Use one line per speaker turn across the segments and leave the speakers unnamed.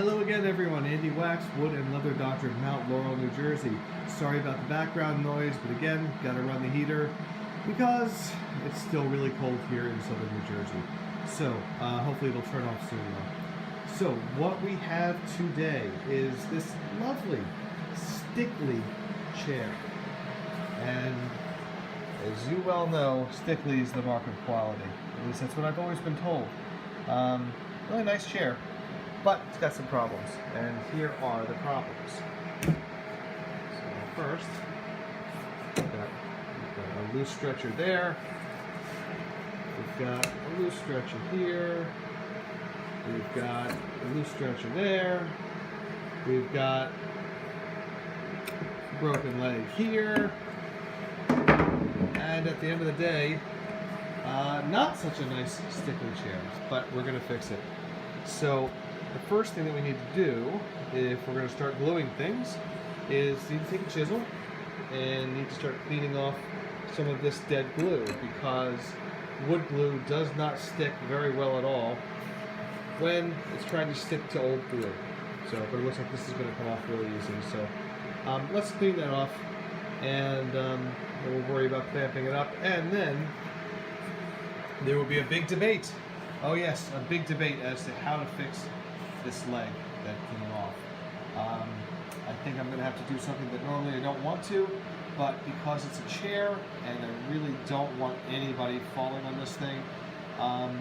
Hello again everyone, Andy Wax, Wood and Leather Doctor in Mount Laurel, New Jersey. Sorry about the background noise, but again, gotta run the heater because it's still really cold here in southern New Jersey. So, hopefully it'll turn off soon though. So, what we have today is this lovely Stickley chair. And as you well know, Stickley is the mark of quality. At least that's what I've always been told. Really nice chair, but it's got some problems, and here are the problems. So first, we've got a loose stretcher there. We've got a loose stretcher here. We've got a loose stretcher there. We've got a broken leg here. And at the end of the day, not such a nice Stickley chair, but we're going to fix it. So the first thing that we need to do, if we're going to start gluing things, is you need to take a chisel and need to start cleaning off some of this dead glue, because wood glue does not stick very well at all when it's trying to stick to old glue. So, but it looks like this is going to come off really easy. So let's clean that off, and we'll worry about clamping it up, and then there will be a big debate. Oh yes, a big debate as to how to fix this leg that came off. I think I'm going to have to do something that normally I don't want to, but because it's a chair and I really don't want anybody falling on this thing, well,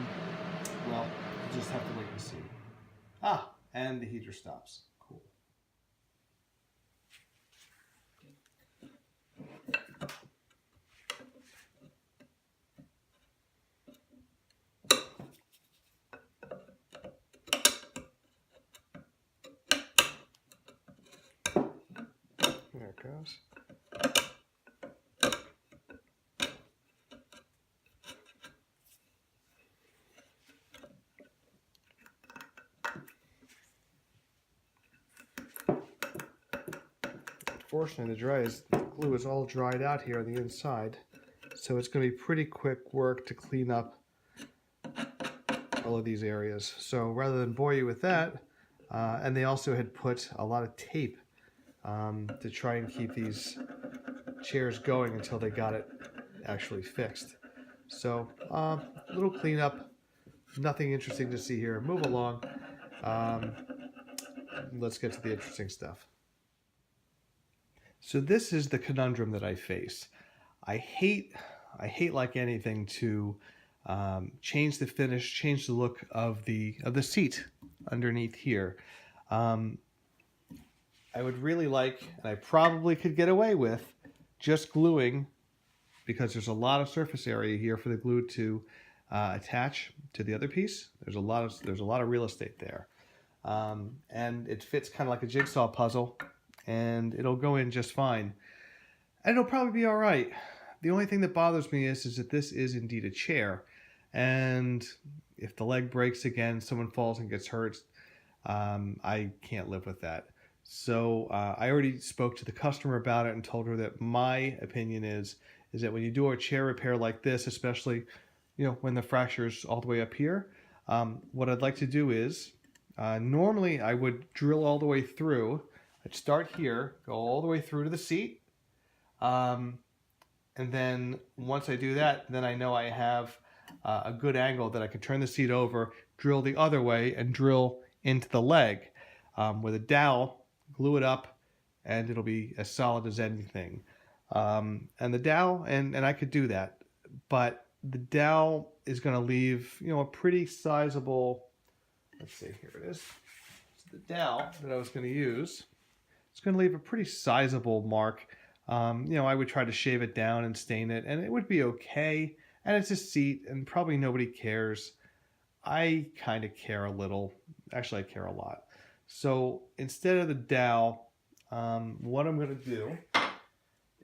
we'll just have to wait and see. Ah, and the heater stops. Cool. There it goes. Unfortunately, the glue is all dried out here on the inside, so it's going to be pretty quick work to clean up all of these areas. So rather than bore you with that, and they also had put a lot of tape to try and keep these chairs going until they got it actually fixed. So a little cleanup, nothing interesting to see here. Move along. Let's get to the interesting stuff. So this is the conundrum that I face. I hate like anything to change the finish, change the look of the seat underneath here. I would really like, and I probably could get away with, just gluing, because there's a lot of surface area here for the glue to attach to the other piece. There's a lot of real estate there, and it fits kind of like a jigsaw puzzle, and it'll go in just fine, and it'll probably be all right. The only thing that bothers me is that this is indeed a chair, and if the leg breaks again, someone falls and gets hurt, I can't live with that. So I already spoke to the customer about it and told her that my opinion is that when you do a chair repair like this, especially when the fracture is all the way up here, what I'd like to do is normally I would drill all the way through. I'd start here, go all the way through to the seat, and then once I do that, then I know I have a good angle that I can turn the seat over, drill the other way, and drill into the leg with a dowel. Glue it up, and it'll be as solid as anything. And the dowel, and I could do that, but the dowel is going to leave, a pretty sizable. Let's see, here it is. So the dowel that I was going to use, it's going to leave a pretty sizable mark. I would try to shave it down and stain it, and it would be okay. And it's a seat, and probably nobody cares. I kind of care a little. Actually, I care a lot. So instead of the dowel, what I'm going to do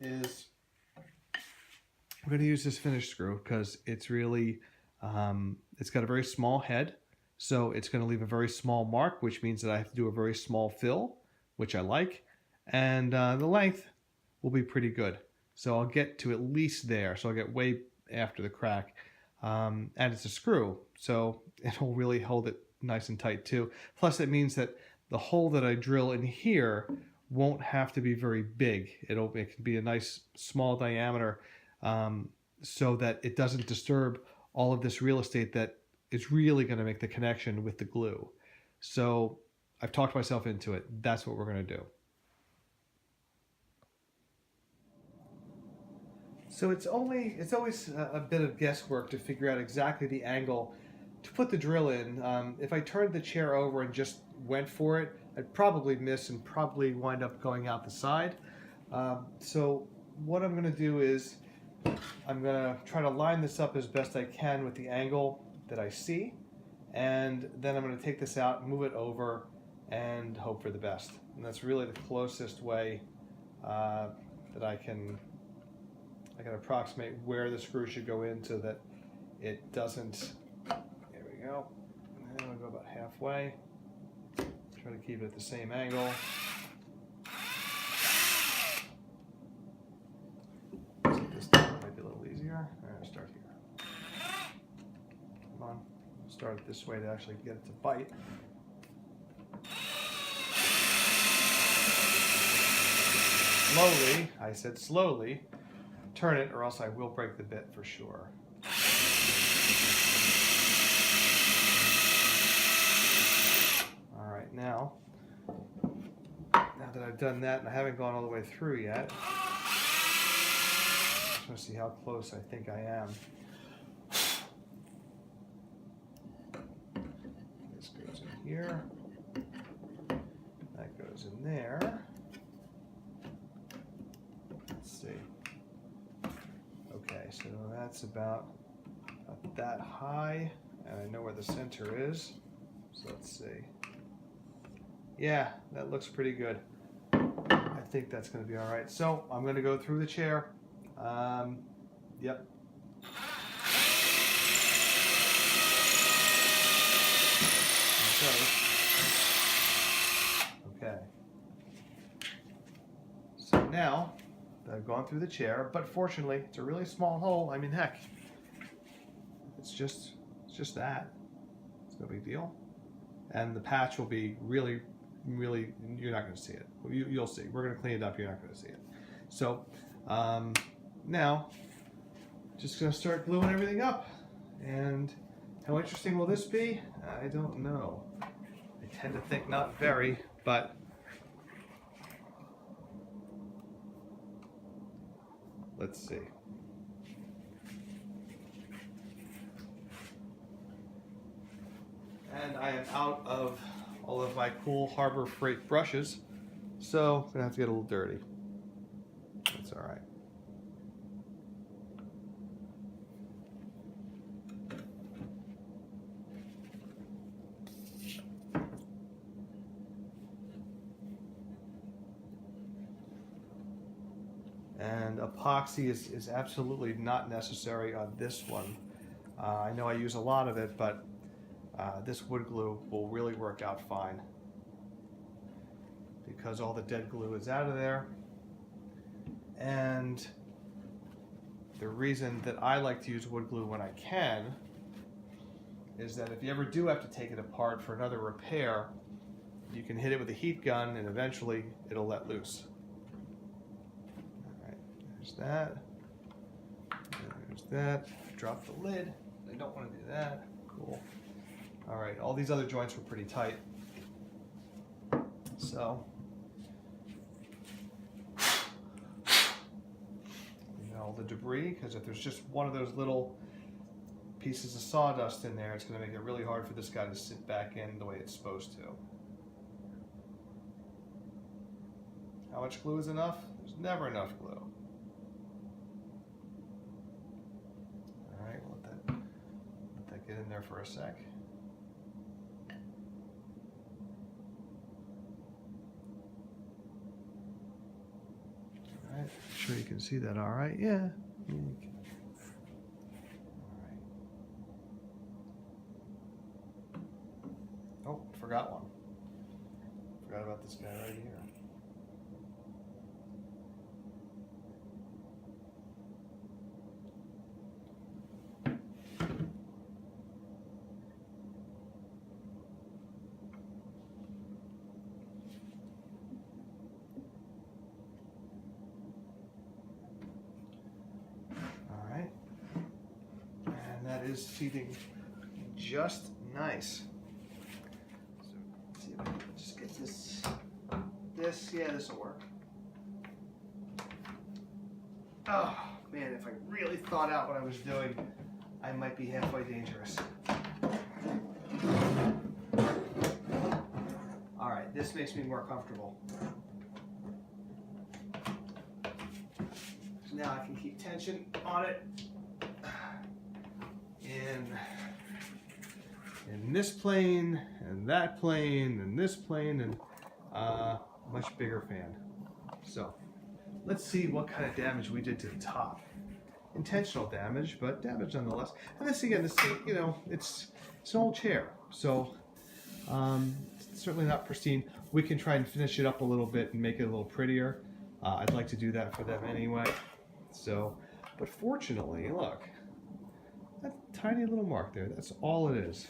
is I'm going to use this finish screw, because it's really, it's got a very small head. So it's going to leave a very small mark, which means that I have to do a very small fill, which I like. And the length will be pretty good. So I'll get to at least there. So I'll get way after the crack. And it's a screw, so it'll really hold it nice and tight too. Plus it means that the hole that I drill in here won't have to be very big. It can be a nice small diameter, so that it doesn't disturb all of this real estate that is really going to make the connection with the glue. So I've talked myself into it. That's what we're going to do. So it's always a bit of guesswork to figure out exactly the angle to put the drill in. If I turned the chair over and just went for it, I'd probably miss and probably wind up going out the side. So what I'm going to do is I'm going to try to line this up as best I can with the angle that I see, and then I'm going to take this out, move it over, and hope for the best. And that's really the closest way that I can approximate where the screw should go in so that it doesn't. There we go. And then we'll go about halfway. Try to keep it at the same angle. This time might be a little easier. All right, start here. Come on. Start it this way to actually get it to bite. Slowly, I said slowly, turn it or else I will break the bit for sure. All right, now that I've done that and I haven't gone all the way through yet, I just want to see how close I think I am. This goes in here. That goes in there. Let's see. Okay, so that's about that high, and I know where the center is. So let's see. Yeah, that looks pretty good. I think that's going to be all right. So I'm going to go through the chair. Yep. Okay. So now that I've gone through the chair, but fortunately it's a really small hole. I mean, heck, it's just that. It's no big deal. And the patch will be really, you're not going to see it. You'll see. We're going to clean it up. You're not going to see it. So now, just going to start gluing everything up. And how interesting will this be? I don't know. I tend to think not very, but let's see. And I am out of all of my cool Harbor Freight brushes, so I'm going to have to get a little dirty. That's all right. And epoxy is absolutely not necessary on this one. I know I use a lot of it, but this wood glue will really work out fine because all the dead glue is out of there. And the reason that I like to use wood glue when I can is that if you ever do have to take it apart for another repair, you can hit it with a heat gun and eventually it'll let loose. All right, there's that. There's that. Drop the lid. I don't want to do that. Cool. All right, all these other joints were pretty tight. So, all the debris, because if there's just one of those little pieces of sawdust in there, it's going to make it really hard for this guy to sit back in the way it's supposed to. How much glue is enough? There's never enough glue. All right, we'll let that get in there for a sec. Alright, sure you can see that all right. Yeah. All right. Oh, forgot one. Forgot about this guy right here. that is seating just nice. So let's see if I can just get this, yeah, this will work. Oh man, if I really thought out what I was doing, I might be halfway dangerous. All right, this makes me more comfortable. So now I can keep tension on it. In this plane, and that plane, and this plane, and much bigger fan. So let's see what kind of damage we did to the top. Intentional damage, but damage nonetheless. And this again, this, you know, it's an old chair, so it's certainly not pristine. We can try and finish it up a little bit and make it a little prettier. I'd like to do that for them anyway. So, but fortunately, look, that tiny little mark there, that's all it is.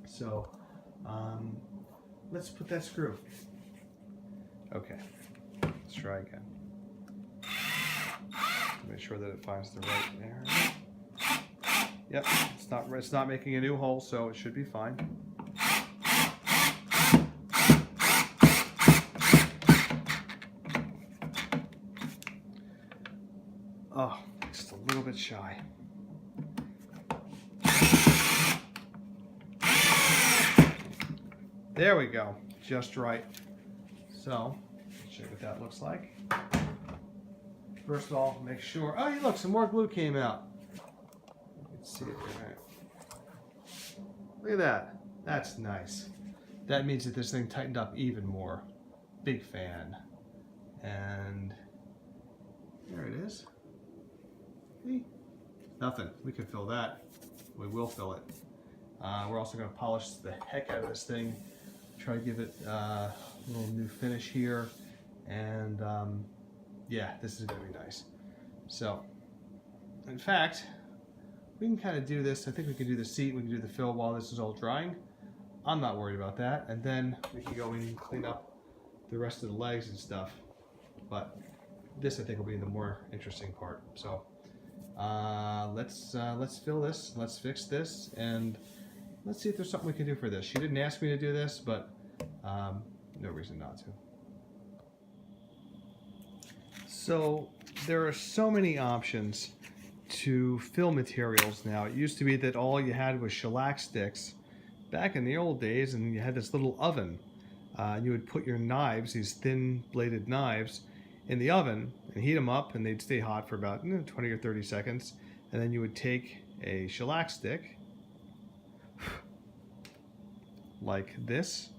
So, let's put that screw. Okay, let's try again. Make sure that it finds the right area. Yep, it's not making a new hole, so it should be fine. Oh, just a little bit shy. There we go, just right. So, let's show you what that looks like. First of all, make sure. Oh, look, some more glue came out. You can see it there. Look at that. That's nice. That means that this thing tightened up even more. Big fan. And there it is. See? Nothing. We can fill that. We will fill it. We're also going to polish the heck out of this thing. Try to give it a little new finish here. And yeah, this is going to be nice. So, in fact, we can kind of do this. I think we can do the seat, we can do the fill while this is all drying. I'm not worried about that. And then we can go in and clean up the rest of the legs and stuff. But this, I think, will be the more interesting part. So, let's fill this, let's fix this, and let's see if there's something we can do for this. She didn't ask me to do this, but no reason not to. So there are so many options to fill materials now. It used to be that all you had was shellac sticks back in the old days, and you had this little oven. You would put your knives, these thin bladed knives, in the oven and heat them up, and they'd stay hot for about 20 or 30 seconds. And then you would take a shellac stick like this,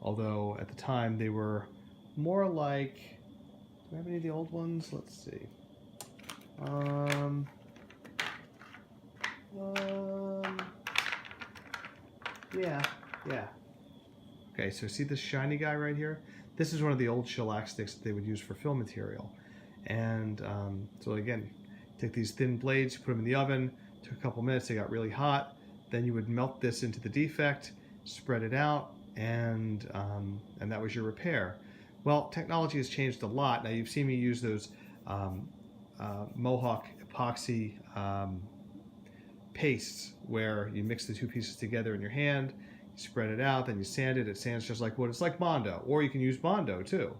although at the time they were more like, do I have any of the old ones? Let's see. Yeah. Okay, so see this shiny guy right here? This is one of the old shellac sticks that they would use for fill material. And so again, take these thin blades, put them in the oven, took a couple minutes, they got really hot. Then you would melt this into the defect, spread it out, and that was your repair. Well, technology has changed a lot. Now you've seen me use those Mohawk epoxy pastes where you mix the two pieces together in your hand, you spread it out, then you sand it. It sands just like wood. It's like Bondo, or you can use Bondo too.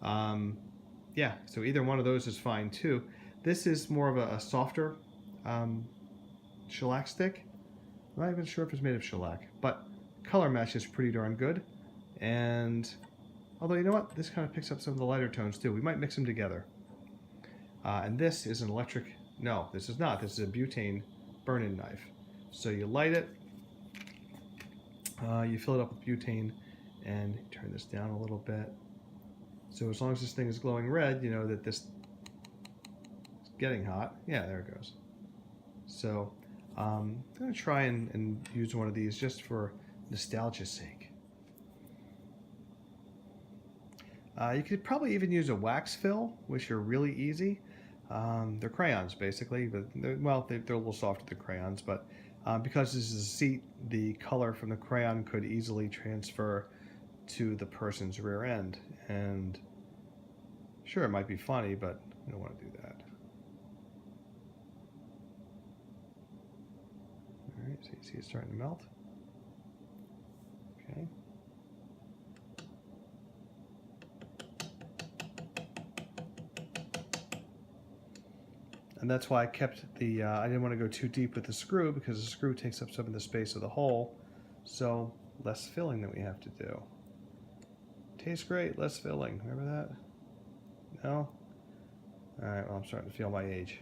Yeah, so either one of those is fine too. This is more of a softer shellac stick. I'm not even sure if it's made of shellac, but color match is pretty darn good. And although, you know what, this kind of picks up some of the lighter tones too. We might mix them together. And this is an electric, no, this is not. This is a butane burn-in knife. So you light it, you fill it up with butane, and turn this down a little bit. So as long as this thing is glowing red, you know that this is getting hot. Yeah, there it goes. So I'm going to try and use one of these just for nostalgia's sake. You could probably even use a wax fill, which are really easy. They're crayons basically, but they're a little softer than crayons, but because this is a seat, the color from the crayon could easily transfer to the person's rear end. And sure, it might be funny, but we don't want to do that. See it's starting to melt. Okay. And that's why I kept the, I didn't want to go too deep with the screw because the screw takes up some of the space of the hole. So less filling that we have to do. Tastes great, less filling. Remember that? No? Alright, well I'm starting to feel my age.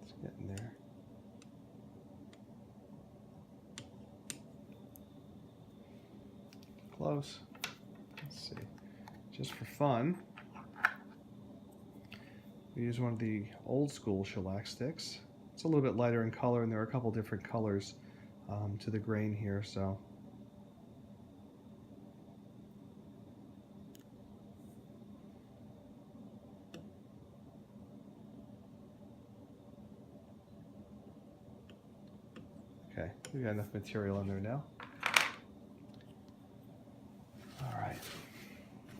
It's getting there. Close. Let's see. Just for fun, we use one of the old school shellac sticks. It's a little bit lighter in color, and there are a couple different colors to the grain here, so. Okay, we got enough material in there now. All right,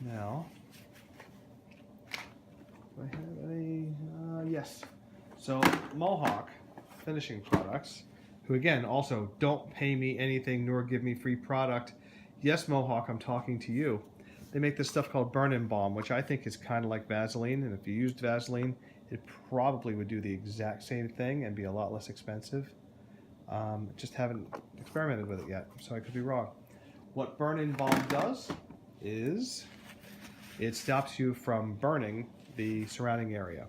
now, do I have any? Yes. So Mohawk Finishing Products, who again also don't pay me anything nor give me free product. Yes, Mohawk, I'm talking to you. They make this stuff called Burn-In Balm, which I think is kind of like Vaseline, and if you used Vaseline, it probably would do the exact same thing and be a lot less expensive. Just haven't experimented with it yet, so I could be wrong. What Burn-In Balm does is it stops you from burning the surrounding area.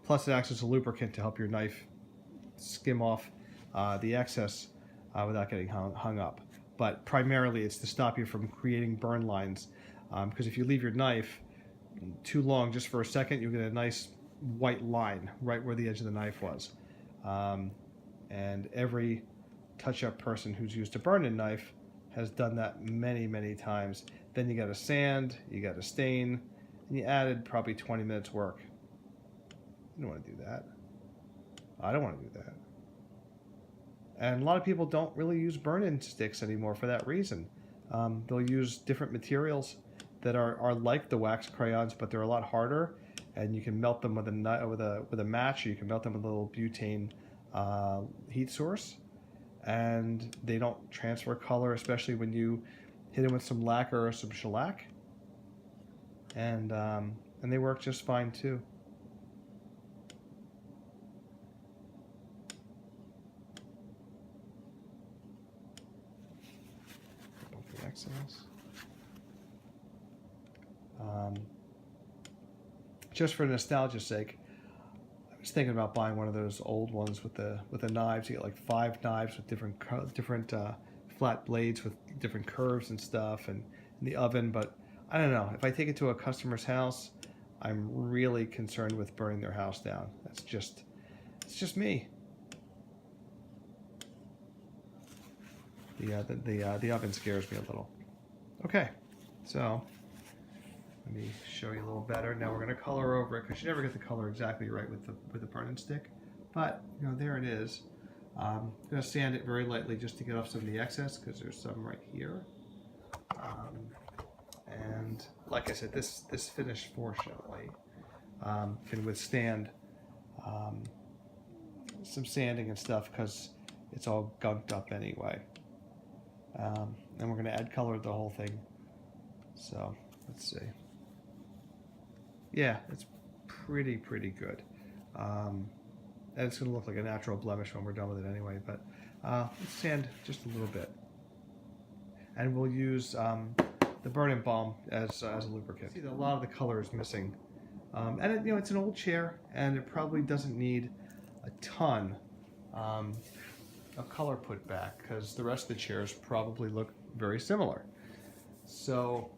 Plus it acts as a lubricant to help your knife skim off the excess without getting hung up. But primarily it's to stop you from creating burn lines, because if you leave your knife too long, just for a second, you'll get a nice white line right where the edge of the knife was. And every touch-up person who's used a burn-in knife has done that many, many times. Then you got to sand, you got to stain, and you added probably 20 minutes work. You don't want to do that. I don't want to do that. And a lot of people don't really use burn-in sticks anymore for that reason. They'll use different materials that are like the wax crayons, but they're a lot harder, and you can melt them with a match, or you can melt them with a little butane heat source, and they don't transfer color, especially when you hit them with some lacquer or some shellac, and they work just fine too. The excess. Just for nostalgia's sake, I was thinking about buying one of those old ones with the knives. You get like 5 knives with different flat blades with different curves and stuff, and in the oven. But I don't know. If I take it to a customer's house, I'm really concerned with burning their house down. It's just me. The oven scares me a little. Okay, so let me show you a little better. Now we're going to color over it, because you never get the color exactly right with the burn-in stick. But you know, there it is. I'm going to sand it very lightly just to get off some of the excess, because there's some right here. And like I said, this finish, fortunately, can withstand some sanding and stuff, because it's all gunked up anyway. And we're going to add color to the whole thing. So let's see. Yeah, it's pretty good. And it's going to look like a natural blemish when we're done with it anyway. But let's sand just a little bit. And we'll use the Burn-In Balm as a lubricant. See, a lot of the color is missing. And it, you know, it's an old chair, and it probably doesn't need a ton of color put back, because the rest of the chairs probably look very similar. So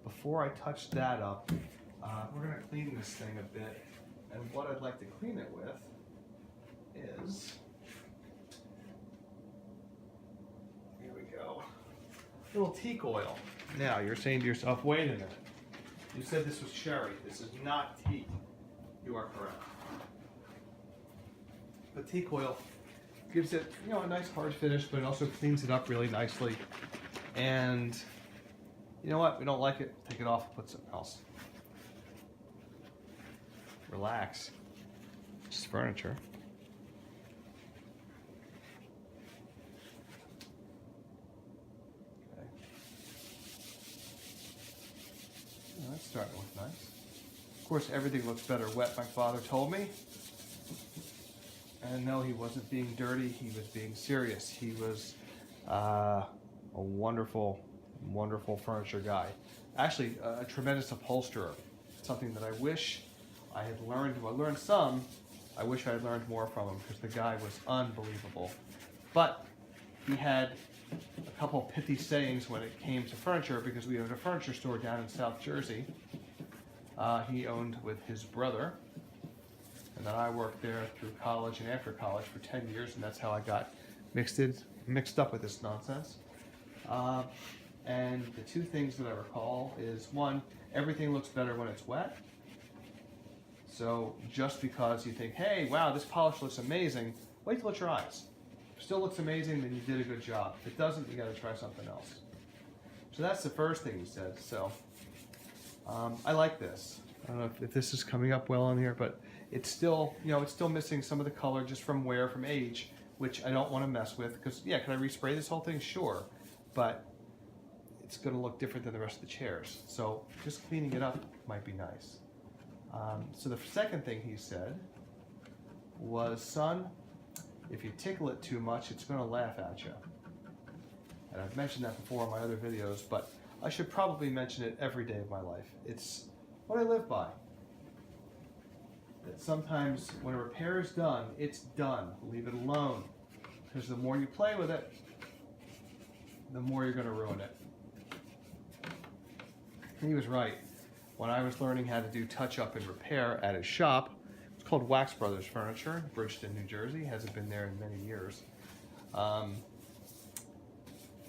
before I touch that up, we're going to clean this thing a bit. And what I'd like to clean it with is, here we go, a little teak oil. Now you're saying to yourself, wait a minute, you said this was cherry. This is not teak. You are correct. But teak oil gives it, you know, a nice hard finish, but it also cleans it up really nicely. And you know what? We don't like it. Take it off and put something else. Relax. Just furniture. Okay. Well, that's starting to look nice. Of course, everything looks better wet, my father told me. And no, he wasn't being dirty. He was being serious. He was a wonderful, wonderful furniture guy. Actually, a tremendous upholsterer. Something that I wish I had learned. Well, I learned some. I wish I had learned more from him because the guy was unbelievable. But he had a couple pithy sayings when it came to furniture because we owned a furniture store down in South Jersey. He owned with his brother. And then I worked there through college and after college for 10 years, and that's how I got mixed up with this nonsense. And the two things that I recall is, one, everything looks better when it's wet. So just because you think, hey, wow, this polish looks amazing, wait till it dries. If it still looks amazing, then you did a good job. If it doesn't, you got to try something else. So that's the first thing he said. So I like this. I don't know if this is coming up well on here, but it's still, you know, it's still missing some of the color just from wear, from age, which I don't want to mess with because, yeah, can I respray this whole thing? Sure, but it's going to look different than the rest of the chairs. So just cleaning it up might be nice. So the second thing he said was, son, if you tickle it too much, it's going to laugh at you. And I've mentioned that before in my other videos, but I should probably mention it every day of my life. It's what I live by. That sometimes when a repair is done, it's done. Leave it alone. Because the more you play with it, the more you're going to ruin it. And he was right. When I was learning how to do touch-up and repair at his shop, it's called Wax Brothers Furniture, Bridgeton, New Jersey. Hasn't been there in many years. You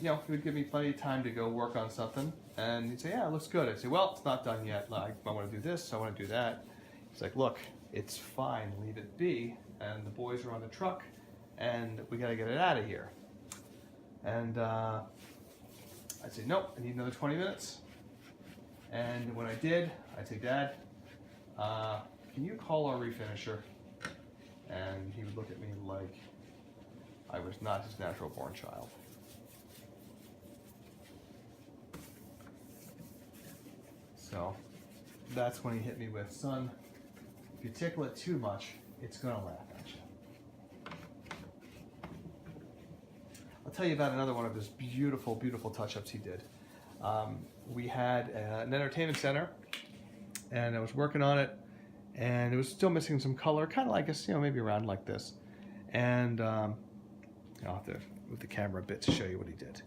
know, he would give me plenty of time to go work on something, and he'd say, yeah, it looks good. I'd say, well, it's not done yet. I want to do this, I want to do that. He's like, look, it's fine, leave it be, and the boys are on the truck, and we got to get it out of here. And I'd say, nope, I need another 20 minutes. And when I did, I'd say, Dad, can you call our refinisher? And he would look at me like I was not his natural born child. So that's when he hit me with, son, if you tickle it too much, it's going to laugh at you. I'll tell you about another one of his beautiful, beautiful touch-ups he did. We had an entertainment center, and I was working on it, and it was still missing some color, kind of like us, you know, maybe around like this. And I'll have to move the camera a bit to show you what he did.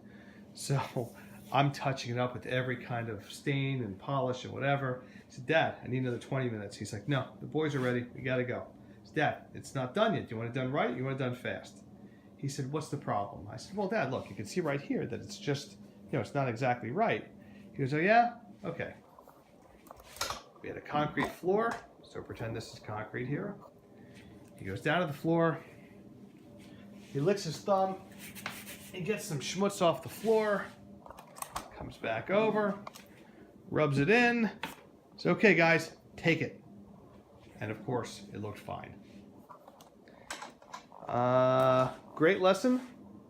So I'm touching it up with every kind of stain and polish and whatever. I said, Dad, I need another 20 minutes. He's like, no, the boys are ready. We got to go. I said, Dad, it's not done yet. Do you want it done right? You want it done fast? He said, what's the problem? I said, well, Dad, look, you can see right here that it's just, you know, it's not exactly right. He goes, oh, yeah? Okay. We had a concrete floor, so pretend this is concrete here. He goes down to the floor. He licks his thumb. He gets some schmutz off the floor. Comes back over. Rubs it in. Says, okay, guys, take it. And, of course, it looked fine. Great lesson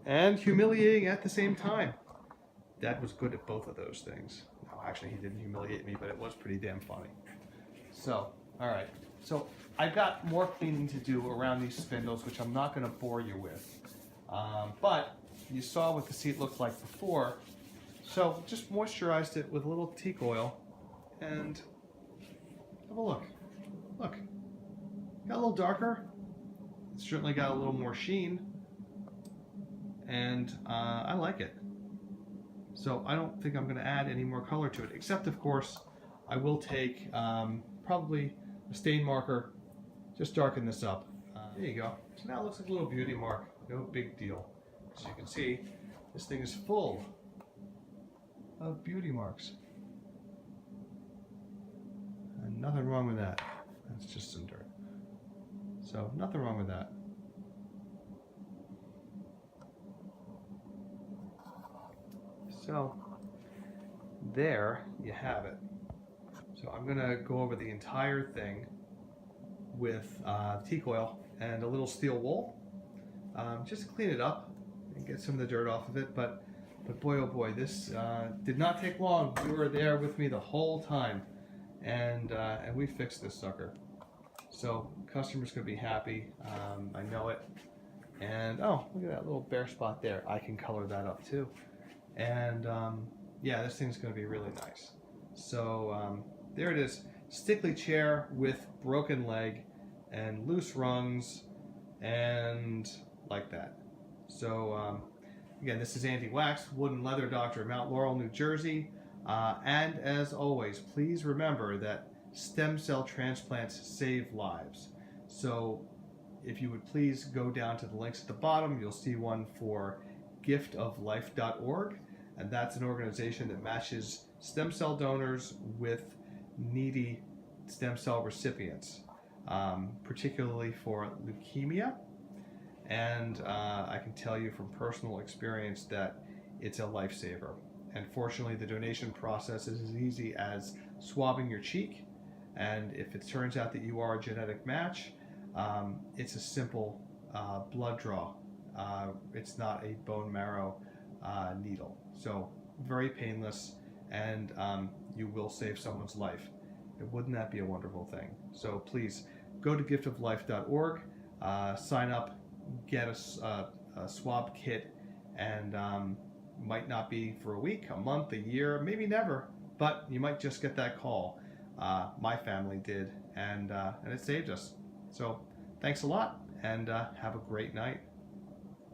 and humiliating at the same time. Dad was good at both of those things. No, actually, he didn't humiliate me, but it was pretty damn funny. So, all right. So I've got more cleaning to do around these spindles, which I'm not going to bore you with. But you saw what the seat looked like before. So just moisturized it with a little teak oil and have a look. Look. Got a little darker. It's certainly got a little more sheen. And I like it. So I don't think I'm going to add any more color to it, except of course I will take probably a stain marker, just darken this up. There you go. So now it looks like a little beauty mark. No big deal. As you can see, this thing is full of beauty marks. And nothing wrong with that. That's just some dirt. So nothing wrong with that. So there you have it. So I'm gonna go over the entire thing with teak oil and a little steel wool, just to clean it up and get some of the dirt off of it. But boy, oh boy, this did not take long. You were there with me the whole time, and we fixed this sucker. So customers gonna be happy. I know it. And oh, look at that little bare spot there. I can color that up too. And yeah, this thing's gonna be really nice. So there it is. Stickley chair with broken leg and loose rungs and like that. So again, this is anti-wax, wood and leather doctor, Mount Laurel, New Jersey. And as always, please remember that stem cell transplants save lives. So if you would please go down to the links at the bottom, you'll see one for giftoflife.org, and that's an organization that matches stem cell donors with needy stem cell recipients, particularly for leukemia. And I can tell you from personal experience that it's a lifesaver. And fortunately, the donation process is as easy as swabbing your cheek. And if it turns out that you are a genetic match, it's a simple blood draw. It's not a bone marrow needle. So very painless, and you will save someone's life. Wouldn't that be a wonderful thing? So please go to giftoflife.org, sign up, get a swab kit, and might not be for a week, a month, a year, maybe never, but you might just get that call. My family did, and it saved us. So thanks a lot, and have a great night.